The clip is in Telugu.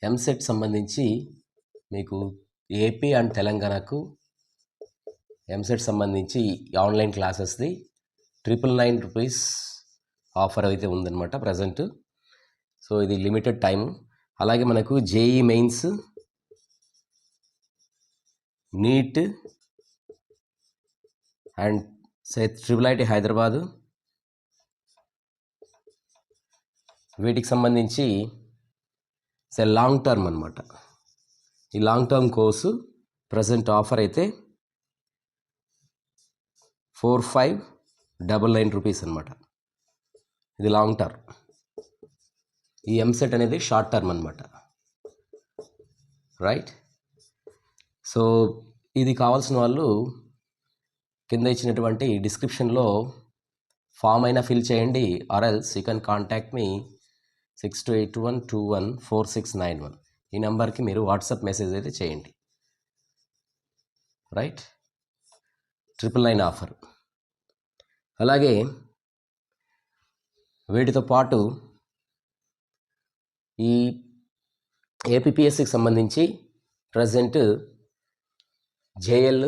ఎంసెట్ సంబంధించి మీకు ఏపీ అండ్ తెలంగాణకు ఎంసెట్ సంబంధించి ఆన్లైన్ క్లాసెస్ది 999 రూపీస్ ఆఫర్ అయితే ఉందన్నమాట ప్రజెంట్. సో ఇది లిమిటెడ్ టైము. అలాగే మనకు JEE mains, NEET and IIT Hyderabad వీటికి సంబంధించి లాంగ్ టర్మ్ అనమాట. ఈ long term course present offer అయితే 4599 రూపీస్ అనమాట. ఇది లాంగ్ టర్మ్. ఈ ఎంసెట్ అనేది షార్ట్ టర్మ్ అనమాట. రైట్. సో ఇది కావాల్సిన వాళ్ళు కింద ఇచ్చినటువంటి డిస్క్రిప్షన్లో ఫామ్ అయినా ఫిల్ చేయండి, or else you can contact me 6281214691 ఈ నెంబర్కి మీరు వాట్సాప్ మెసేజ్ అయితే చేయండి. రైట్. 999 ఆఫర్. అలాగే వీటితో పాటు ఈ ఏపీపీఎస్సికి సంబంధించి ప్రజెంట్ జేఎల్